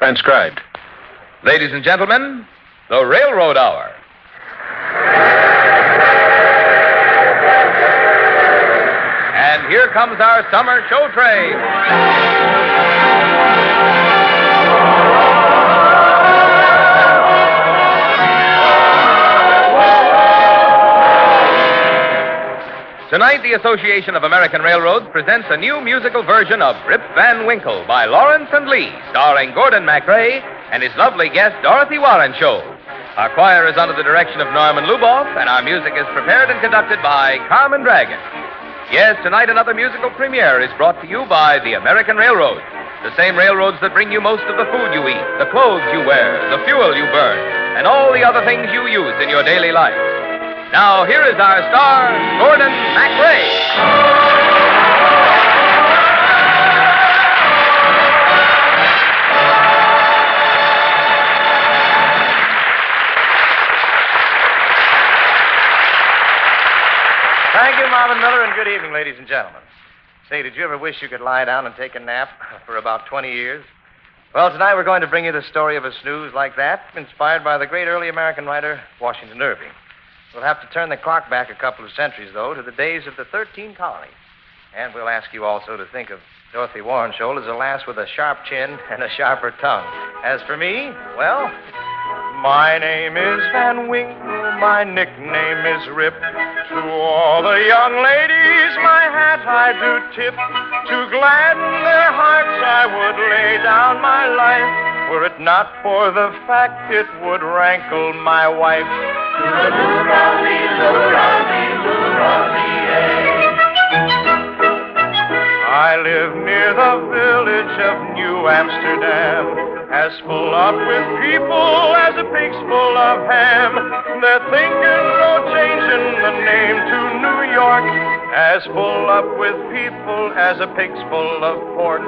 Transcribed. Ladies and gentlemen, the Railroad Hour. And here comes our summer show train. Tonight, the Association of American Railroads presents a new musical version of Rip Van Winkle by Lawrence and Lee, starring Gordon MacRae and his lovely guest, Dorothy Warren Show. Our choir is under the direction of Norman Luboff, and our music is prepared and conducted by Carmen Dragon. Yes, tonight another musical premiere is brought to you by the American Railroads, the same railroads that bring you most of the food you eat, the clothes you wear, the fuel you burn, and all the other things you use in your daily life. Now, here is our star, Gordon MacRae. Thank you, Marvin Miller, and good evening, ladies and gentlemen. Say, did you ever wish you could lie down and take a nap for about 20 years? Well, tonight we're going to bring you the story of a snooze like that, inspired by the great early American writer, Washington Irving. We'll have to turn the clock back a couple of centuries, though, to the days of the 13 colonies. And we'll ask you also to think of Dorothy Warren Shoal as a lass with a sharp chin and a sharper tongue. As for me, well, my name is Van Winkle, my nickname is Rip. To all the young ladies, my hat I do tip. To gladden their hearts, I would lay down my life. Were it not for the fact it would rankle my wife. I live near the village of New Amsterdam, as full up with people as a pig's full of ham. They're thinking no changing the name to New York, as full up with people as a pig's full of pork.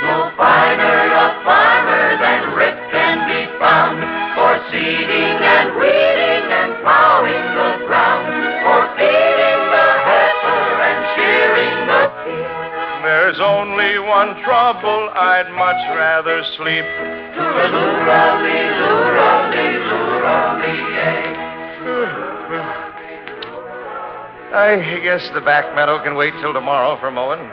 No finer a farmer than Rip can be found, for seeding and weeding and plowing the ground, for feeding the heifer and shearing the pig. There's only one trouble, I'd much rather sleep. I guess the back meadow can wait till tomorrow for mowing.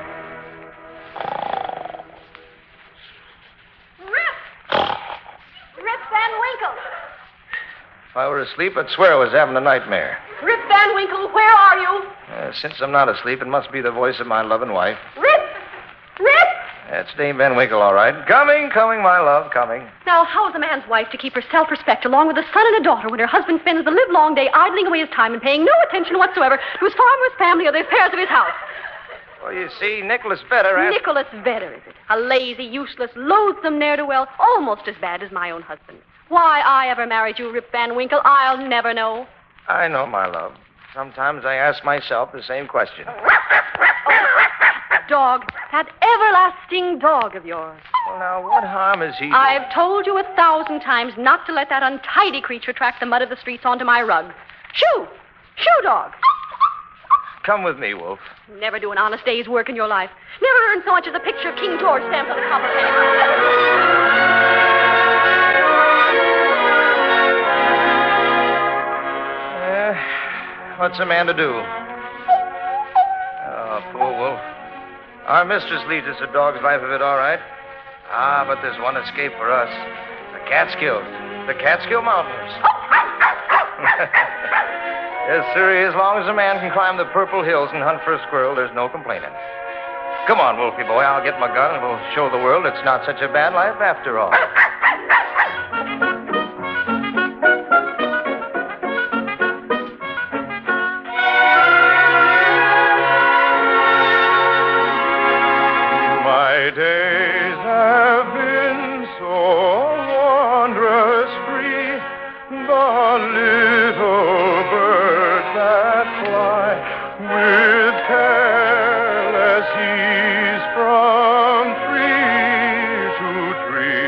Rip Van Winkle. If I were asleep, I'd swear I was having a nightmare. Rip Van Winkle, where are you? Since I'm not asleep, it must be the voice of my loving wife. Rip! Rip! That's Dame Van Winkle, all right. Coming, my love, coming. Now, how's a man's wife to keep her self-respect along with a son and a daughter when her husband spends the livelong day idling away his time and paying no attention whatsoever to his farm or his family or the affairs of his house? Well, you see, Nicholas Vedder... Nicholas Vedder, is it? A lazy, useless, loathsome ne'er-do-well, almost as bad as my own husband. Why I ever married you, Rip Van Winkle, I'll never know. I know, my love. Sometimes I ask myself the same question. Dog, that everlasting dog of yours. Well, now, what harm has he done? I've told you 1,000 times not to let that untidy creature track the mud of the streets onto my rug. Shoo! Shoo, dog! Come with me, Wolf. Never do an honest day's work in your life. Never earned so much as a picture of King George stamped on a copper penny. What's a man to do? Oh, poor Wolf. Our mistress leads us a dog's life of it, all right. Ah, but there's one escape for us. The Catskills. The Catskill Mountains. Yes, sir, as long as a man can climb the Purple Hills and hunt for a squirrel, there's no complaining. Come on, Wolfie boy, I'll get my gun and we'll show the world it's not such a bad life after all. My days have been so wondrous free. The little birds that fly with careless ease from tree to tree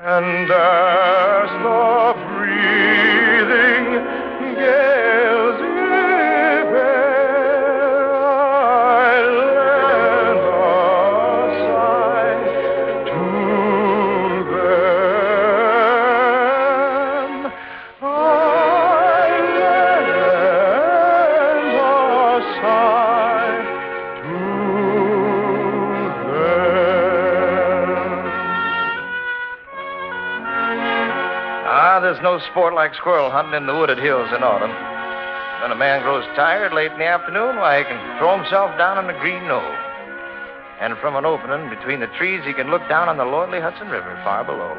and as the breathing gales in air, I lend a sigh to them. I lend a sigh to them. There's no sport like squirrel hunting in the wooded hills in autumn. When a man grows tired late in the afternoon, why, he can throw himself down on the green knoll. And from an opening between the trees, he can look down on the lordly Hudson River far below.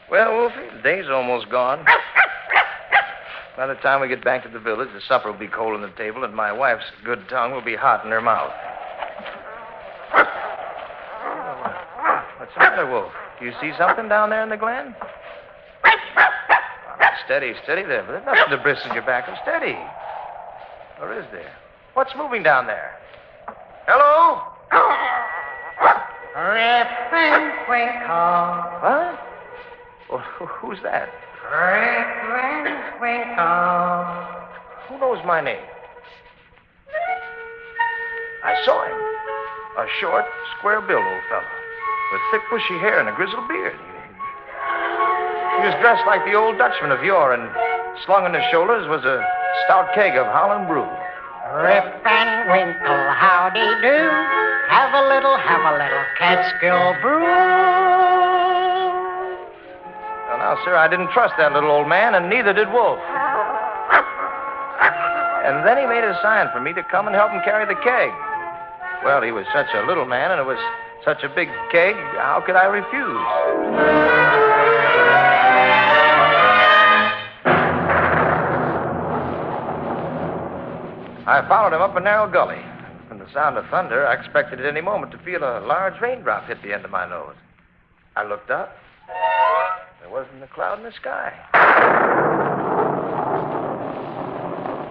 Well, Wolfie, the day's almost gone. By the time we get back to the village, the supper will be cold on the table, and my wife's good tongue will be hot in her mouth. What's the matter, Wolf? Do you see something down there in the glen? Steady, steady there. There's nothing to bristle your back. Steady. Or is there? What's moving down there? Hello? Rip and Winkle. What? Well, who's that? Rip and Winkle. Who knows my name? I saw him. A short, square-billed old fellow with thick, bushy hair and a grizzled beard. He was dressed like the old Dutchman of yore, and slung on his shoulders was a stout keg of Holland brew. Rip and Winkle, howdy do. Have a little Catskill brew. Well, now, sir, I didn't trust that little old man, and neither did Wolf. And then he made a sign for me to come and help him carry the keg. Well, he was such a little man, and it was such a big keg, how could I refuse? I followed him up a narrow gully. From the sound of thunder, I expected at any moment to feel a large raindrop hit the end of my nose. I looked up. There wasn't a cloud in the sky.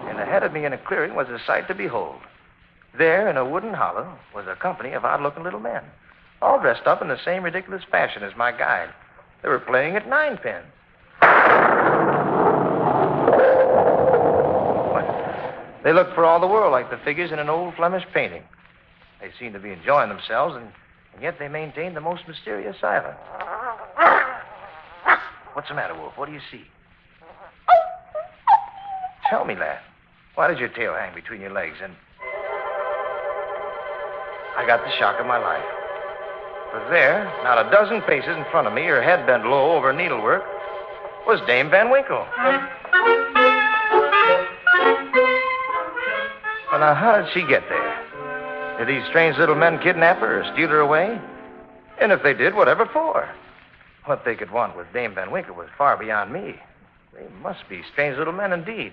And ahead of me in a clearing was a sight to behold. There, in a wooden hollow, was a company of odd-looking little men, all dressed up in the same ridiculous fashion as my guide. They were playing at ninepins. They looked for all the world like the figures in an old Flemish painting. They seemed to be enjoying themselves, and yet they maintained the most mysterious silence. What's the matter, Wolf? What do you see? Tell me, lad. Why does your tail hang between your legs? And I got the shock of my life. For there, not a dozen paces in front of me, her head bent low over needlework, was Dame Van Winkle. Well, now, how did she get there? Did these strange little men kidnap her or steal her away? And if they did, whatever for? What they could want with Dame Van Winkle was far beyond me. They must be strange little men indeed.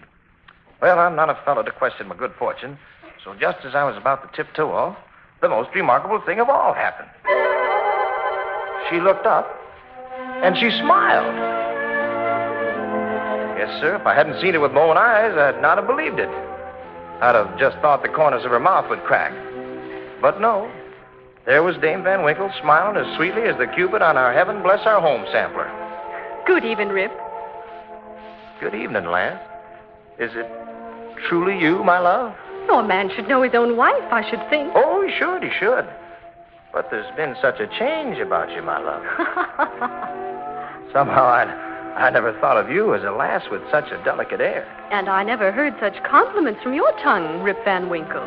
Well, I'm not a fellow to question my good fortune, so just as I was about to tiptoe off, the most remarkable thing of all happened. She looked up, and she smiled. Yes, sir, if I hadn't seen it with my own eyes, I'd not have believed it. I'd have just thought the corners of her mouth would crack. But no. There was Dame Van Winkle smiling as sweetly as the Cupid on our Heaven Bless Our Home sampler. Good evening, Rip. Good evening, Lance. Is it truly you, my love? Oh, a man should know his own wife, I should think. Oh, he should. But there's been such a change about you, my love. Somehow I never thought of you as a lass with such a delicate air. And I never heard such compliments from your tongue, Rip Van Winkle.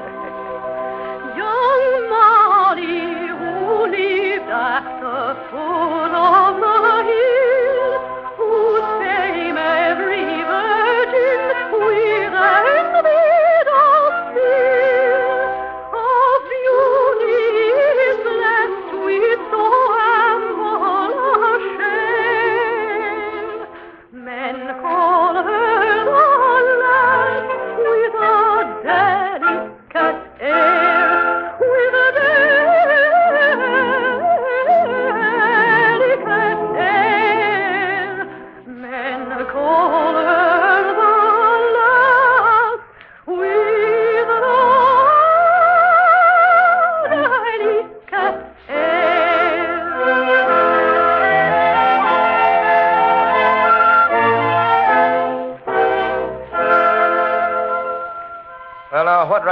Young Molly, who lived at the foot of the hill, whose fame every virgin with envied of still, of beauty is blessed with so ample a share. Men call her the land with a delicate air, with a delicate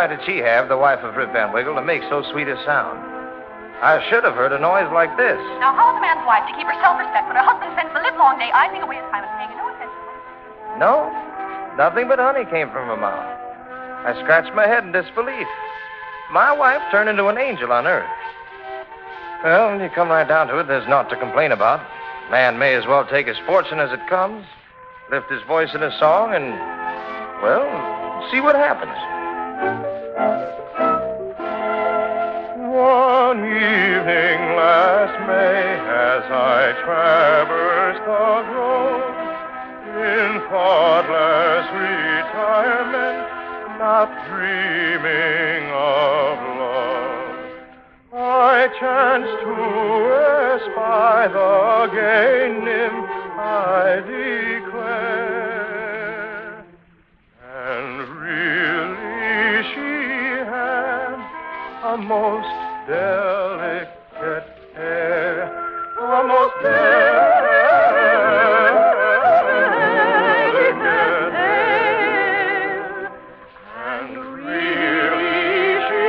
right did she have, the wife of Rip Van Winkle, to make so sweet a sound? I should have heard a noise like this. Now, how is a man's wife to keep her self-respect when her husband spends the livelong day idling away his time and paying no attention? No, nothing but honey came from her mouth. I scratched my head in disbelief. My wife turned into an angel on earth. Well, when you come right down to it, there's naught to complain about. Man may as well take his fortune as it comes, lift his voice in a song, and, well, see what happens. One evening last May, as I traversed the grove, in thoughtless retirement, not dreaming of love, I chanced to espy the gay nymph, I declare, and really she had a most delicate hair, a most delicate hair, and really she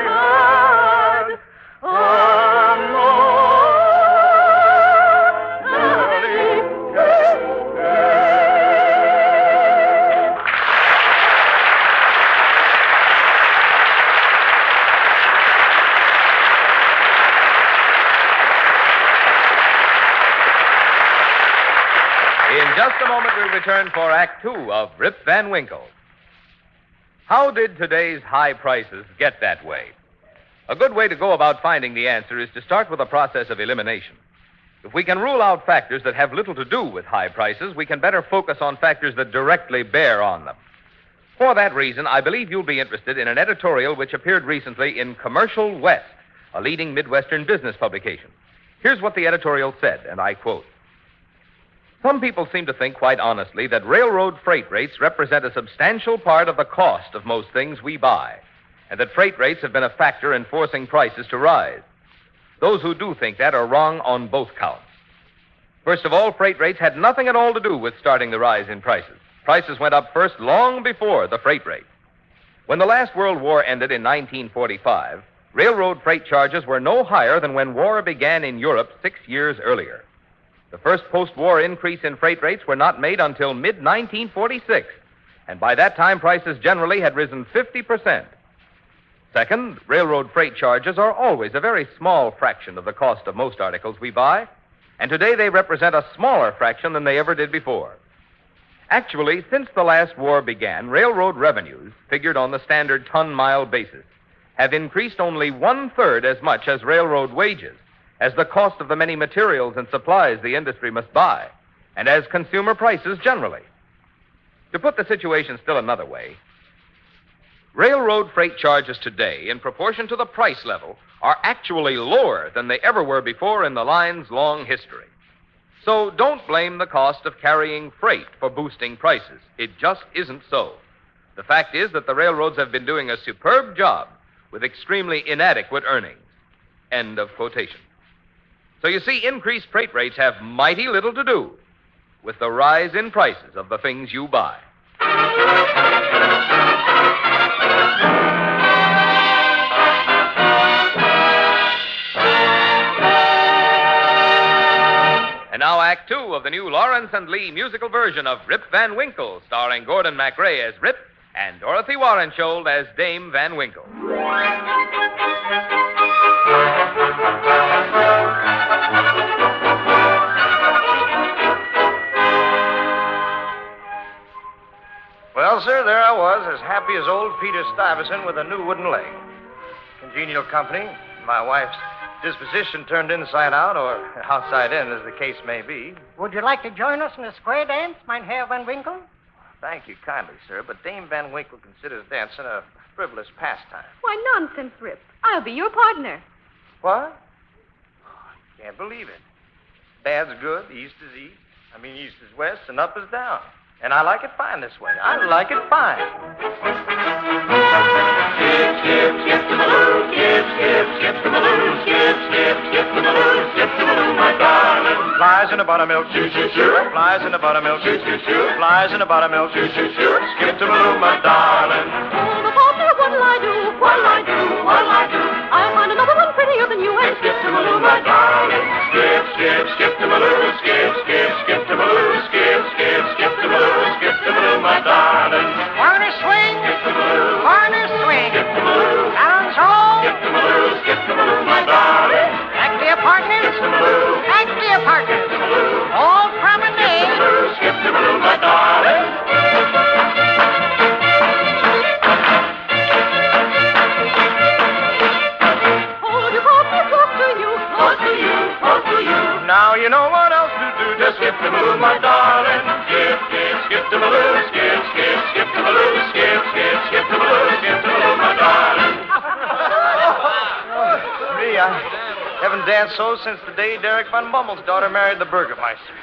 had a most delicate hair. In just a moment, we'll return for Act Two of Rip Van Winkle. How did today's high prices get that way? A good way to go about finding the answer is to start with a process of elimination. If we can rule out factors that have little to do with high prices, we can better focus on factors that directly bear on them. For that reason, I believe you'll be interested in an editorial which appeared recently in Commercial West, a leading Midwestern business publication. Here's what the editorial said, and I quote: "Some people seem to think quite honestly that railroad freight rates represent a substantial part of the cost of most things we buy, and that freight rates have been a factor in forcing prices to rise. Those who do think that are wrong on both counts. First of all, freight rates had nothing at all to do with starting the rise in prices. Prices went up first long before the freight rate. When the last World War ended in 1945, railroad freight charges were no higher than when war began in Europe 6 years earlier. The first post-war increase in freight rates were not made until mid-1946, and by that time prices generally had risen 50%. Second, railroad freight charges are always a very small fraction of the cost of most articles we buy, and today they represent a smaller fraction than they ever did before. Actually, since the last war began, railroad revenues, figured on the standard ton-mile basis, have increased only 1/3 as much as railroad wages, as the cost of the many materials and supplies the industry must buy, and as consumer prices generally. To put the situation still another way, railroad freight charges today, in proportion to the price level, are actually lower than they ever were before in the line's long history. So don't blame the cost of carrying freight for boosting prices. It just isn't so. The fact is that the railroads have been doing a superb job with extremely inadequate earnings. End of quotation. So you see, increased freight rates have mighty little to do with the rise in prices of the things you buy. And now Act Two of the new Lawrence and Lee musical version of Rip Van Winkle, starring Gordon MacRae as Rip and Dorothy Warrenshold as Dame Van Winkle. Well, sir, there I was, as happy as old Peter Stuyvesant with a new wooden leg. Congenial company, my wife's disposition turned inside out, or outside in, as the case may be. Would you like to join us in a square dance, mein Herr Van Winkle? Thank you kindly, sir, but Dame Van Winkle considers dancing a frivolous pastime. Why, nonsense, Rip. I'll be your partner. What? Oh, I can't believe it. Bad's good, east is east. I mean, east is west, and up is down. And I like it fine this way. I like it fine. Skip, skip, skip to Maloo, skip, skip, skip to Maloo, skip, skip, skip to Maloo, skip to Maloo, my darling. Flies in a buttermilk, Shoo, shoo, shoo. Flies in a buttermilk, Shoo, shoo, shoo. Flies in a buttermilk, Shoo, shoo, shoo. Skip to Maloo, my darling. Oh, the partner, what what'll I do? What'll I do? What'll I do? I'll find another one prettier than you and Skip to Maloo, my darling. Skip, skip, skip to Maloo. Skip, skip, skip to Maloo. Skip, skip, skip to Maloo. Skip to Maloo, my darling. Corner swing. Skip to Maloo. Corner swing. Skip to Maloo. Down's home. Skip to Maloo. Skip to Maloo, my darling. Back to your partners. Skip to Maloo. Back to your partners. Skip to Maloo. All promenade. Skip to Maloo, my darling. hold your partner close to you. Close to you, close to you. Now you know what else to do. Just skip to Maloo, my darling. Skip, skip, skip to Maloo. Skip, skip, skip to Maloo. Skip, skip, skip to Maloo. Skip to Maloo, my darling. Me, I haven't danced so since the day Derek Von Bummel's daughter married the Burgermeister.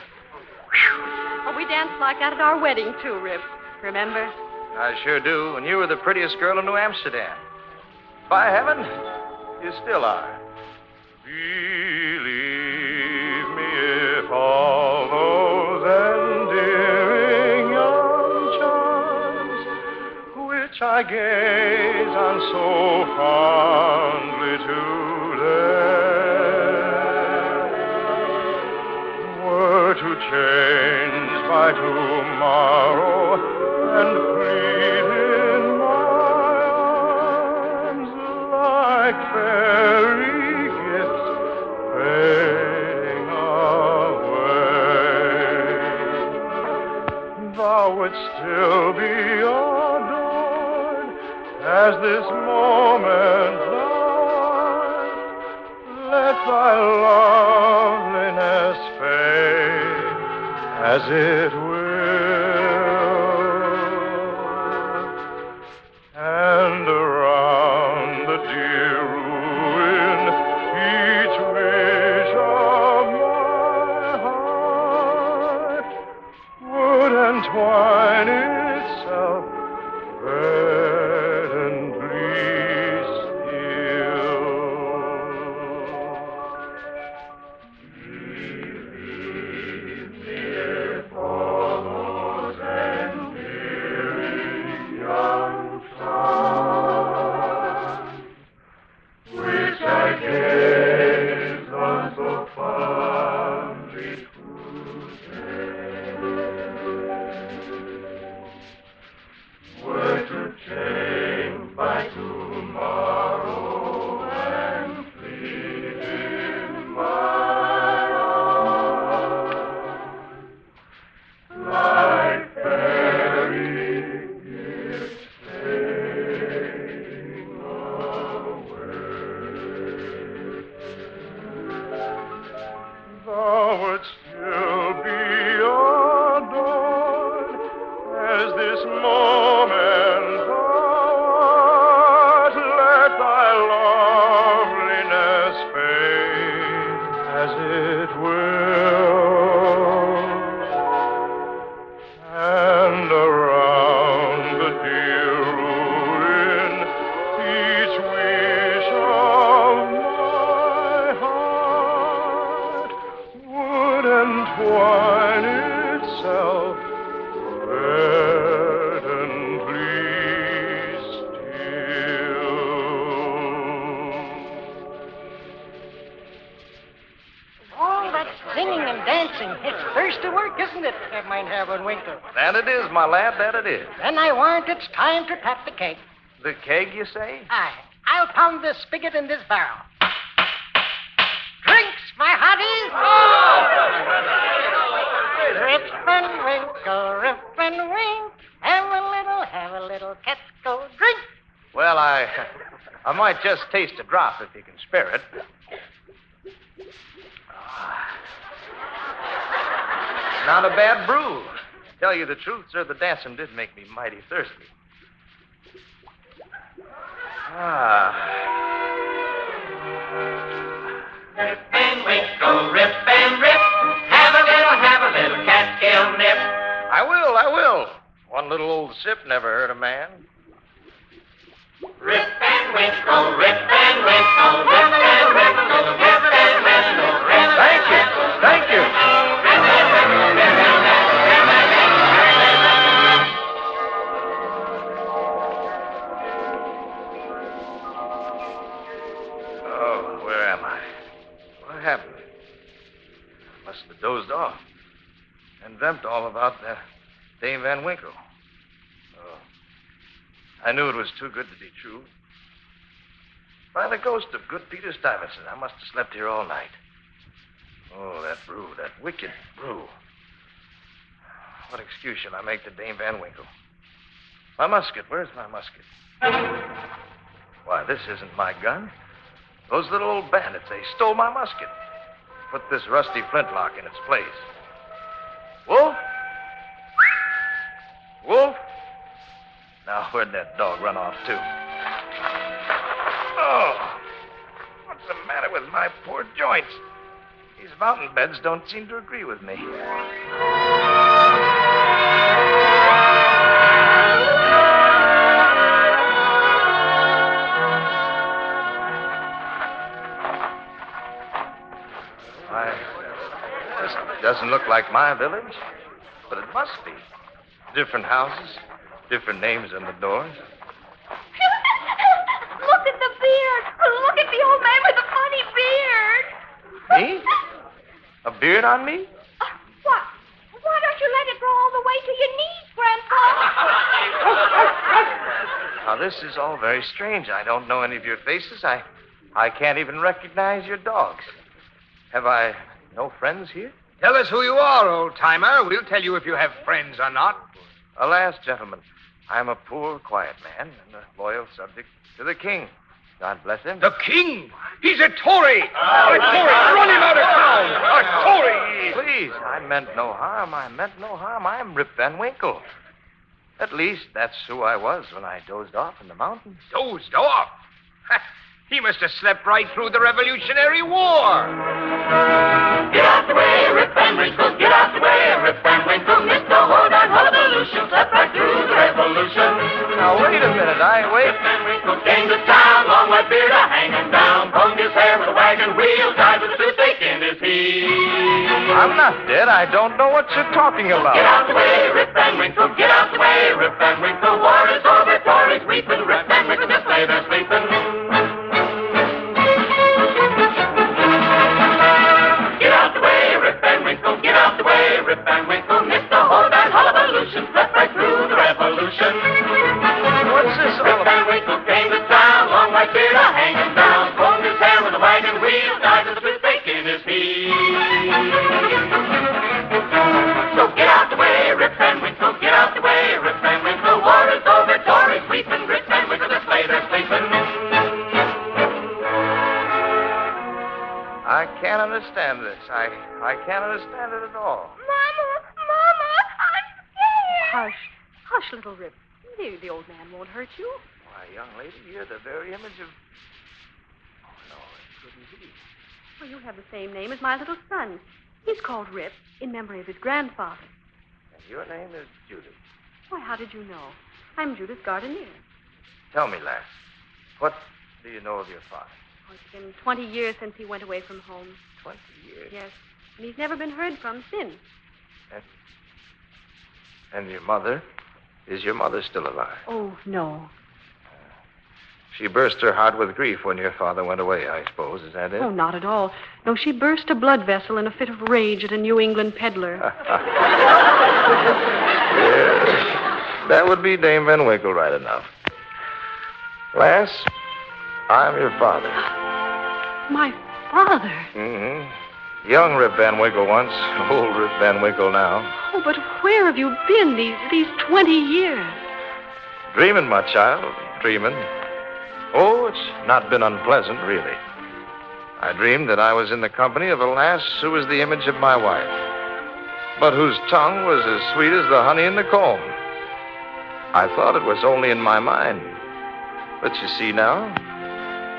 Oh, we danced like that at our wedding, too, Rip. Remember? I sure do, and you were the prettiest girl in New Amsterdam. By heaven, you still are. Believe me if all those endearing young charms which I gaze on so fondly today were to change by tomorrow and plead in my arms like fairy gifts fading away. Thou wouldst still be adored as this moment lasts. Let thy loveliness fade as it will. And around the dear ruin, each wish of my heart would entwine itself verdantly still. If all those endearing young stars which I gaze on so fondly today were to change by tomorrow and plead in my arms like fairy gifts fading away. Thou wouldst still be adored as this moment art. Let thy loveliness fade as it will. And around the dear ruin, each wish of my heart would entwine itself verdantly still. All that singing and dancing, it's thirsty work, isn't it, Mein Herr von Winkle? That it is, my lad, that it is. Then I warrant it's time to tap the keg. The keg, you say? Aye. I'll pound this spigot in this barrel. Drinks, my hearties! Rip and Winkle, Rip and Wink. Have a little, Catskill drink. Well, I might just taste a drop if you can spare it. Not a bad brew. Tell you the truth, sir, the dancing did make me mighty thirsty. Rip and Winkle, Rip and Rip. Have a little Catskill nip. I will. One little old sip never hurt a man. Rip and Winkle, Rip and Winkle, Rip and Winkle, Rip and Winkle, Rip. Thank you. happened? I must have dozed off and dreamt all about Dame Van Winkle. Oh, I knew it was too good to be true. By the ghost of good Peter Stuyvesant, I must have slept here all night. Oh, that brew, that wicked brew. What excuse shall I make to Dame Van Winkle? My musket, where's my musket? Why, this isn't my gun. Those little old bandits, they stole my musket. Put this rusty flintlock in its place. Wolf? Wolf? Now, where'd that dog run off to? Oh, what's the matter with my poor joints? These mountain beds don't seem to agree with me. This doesn't look like my village, but it must be. Different houses, different names on the doors. Look at the beard. Look at the old man with the funny beard. Me? A beard on me? What? Why don't you let it grow all the way to your knees, Grandpa? Now, this is all very strange. I don't know any of your faces. I can't even recognize your dogs. Have I no friends here? Tell us who you are, old-timer. We'll tell you if you have friends or not. Alas, gentlemen, I'm a poor, quiet man and a loyal subject to the king. God bless him. The king? He's a Tory! A Tory! Run him out of town! A Tory! Please, I meant no harm. I'm Rip Van Winkle. At least that's who I was when I dozed off in the mountains. Dozed off? He must have slept right through the Revolutionary War. Get out the way, Rip Van Winkle. Get out the way, Rip Van Winkle. Mr. Hold on, Hullabalootion. Slept right through the Revolution. Now, wait a minute. Rip Van Winkle came to town, long white beard hanging down, combed his hair with a wagon wheel, tied with a toothache in his heel. I'm not dead. I don't know what you're talking about. Get out the way, Rip Van Winkle. Get out the way, Rip Van Winkle. War is over, Tories weeping. Rip Van Winkle just lay there sleeping. Get out the way, Rip Van Winkle. Get out the way, Rip Van Winkle. Mr. Hold on, Hullabalootion. Slept right through the Revolution. What's this all Rip Van about? Winkle came to town, long white beard hanging down, combed his hair with a wagon wheel, tied with a toothache in his heel. So get out the way, Rip Van Winkle. Get out the way, Rip Van Winkle. War is over, Tories weeping. Rip Van Winkle just lay there sleeping. I can't understand this. I can't understand it at all. Mama, I'm scared. Hush, little Rip. The old man won't hurt you. Why, young lady, you're the very image of... Oh, no, it couldn't be. Well, you have the same name as my little son. He's called Rip in memory of his grandfather. And your name is Judith. Why, how did you know? I'm Judith Gardenier. Tell me, lass, what do you know of your father? Oh, it's been 20 years since he went away from home. 20 years? Yes, and he's never been heard from since. And your mother? Is your mother still alive? Oh, no. She burst her heart with grief when your father went away, I suppose. Is that it? Oh, not at all. No, she burst a blood vessel in a fit of rage at a New England peddler. Yes, that would be Dame Van Winkle right enough. Lass, I'm your father. My father? Mm-hmm. Young Rip Van Winkle once, old Rip Van Winkle now. Oh, but where have you been these 20 years? Dreaming, my child, dreaming. Oh, it's not been unpleasant, really. I dreamed that I was in the company of a lass who was the image of my wife, but whose tongue was as sweet as the honey in the comb. I thought it was only in my mind. But you see now,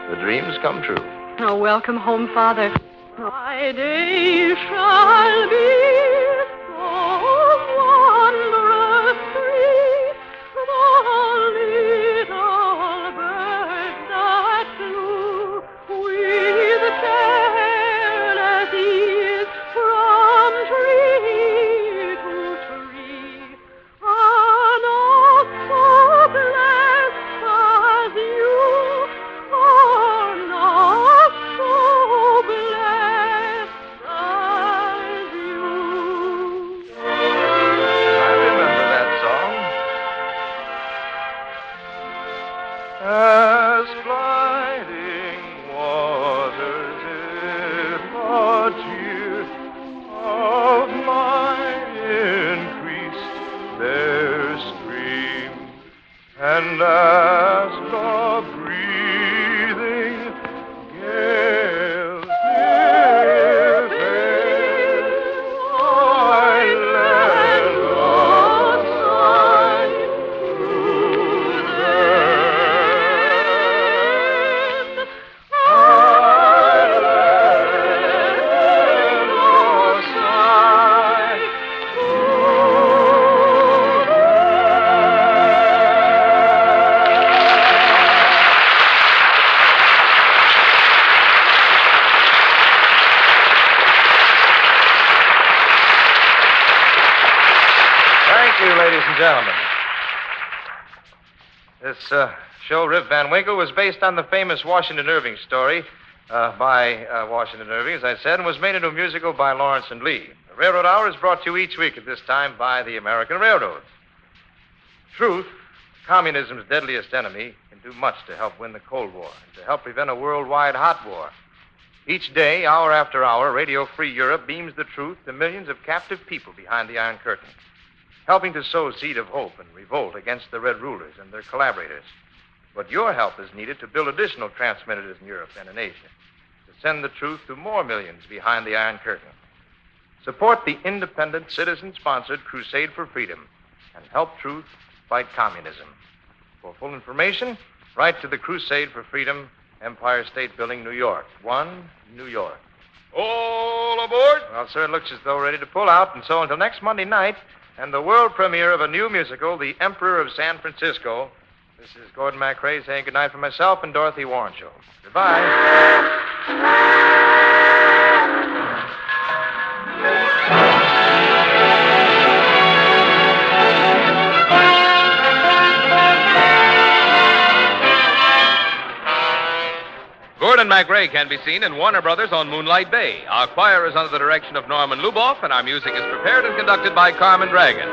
the dreams come true. Oh, welcome home, Father. My day shall be so wondrous free, the little birds that flew with careless ease from tree to tree are not so blessed as you are not so blessed. ladies and gentlemen. This show, Rip Van Winkle, was based on the famous Washington Irving story by Washington Irving, as I said, and was made into a musical by Lawrence and Lee. The Railroad Hour is brought to you each week at this time by the American Railroads. Truth, communism's deadliest enemy, can do much to help win the Cold War and to help prevent a worldwide hot war. Each day, hour after hour, Radio Free Europe beams the truth to millions of captive people behind the Iron Curtain, helping to sow seed of hope and revolt against the Red rulers and their collaborators. But your help is needed to build additional transmitters in Europe and in Asia, to send the truth to more millions behind the Iron Curtain. Support the independent, citizen-sponsored Crusade for Freedom and help truth fight communism. For full information, write to the Crusade for Freedom, Empire State Building, New York. 1, New York. All aboard? Well, sir, it looks as though we're ready to pull out, and so until next Monday night and the world premiere of a new musical, The Emperor of San Francisco, this is Gordon MacRae saying goodnight for myself and Dorothy Warrenshaw. Goodbye. Gordon MacRae can be seen in Warner Brothers on Moonlight Bay. Our choir is under the direction of Norman Luboff, and our music is prepared and conducted by Carmen Dragon.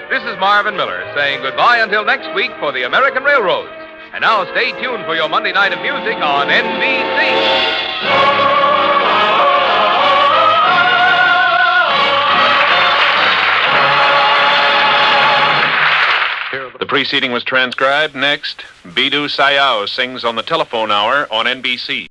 This is Marvin Miller saying goodbye until next week for the American Railroads. And now stay tuned for your Monday night of music on NBC. The preceding was transcribed. Next, Bidou Sayao sings on the telephone hour on NBC.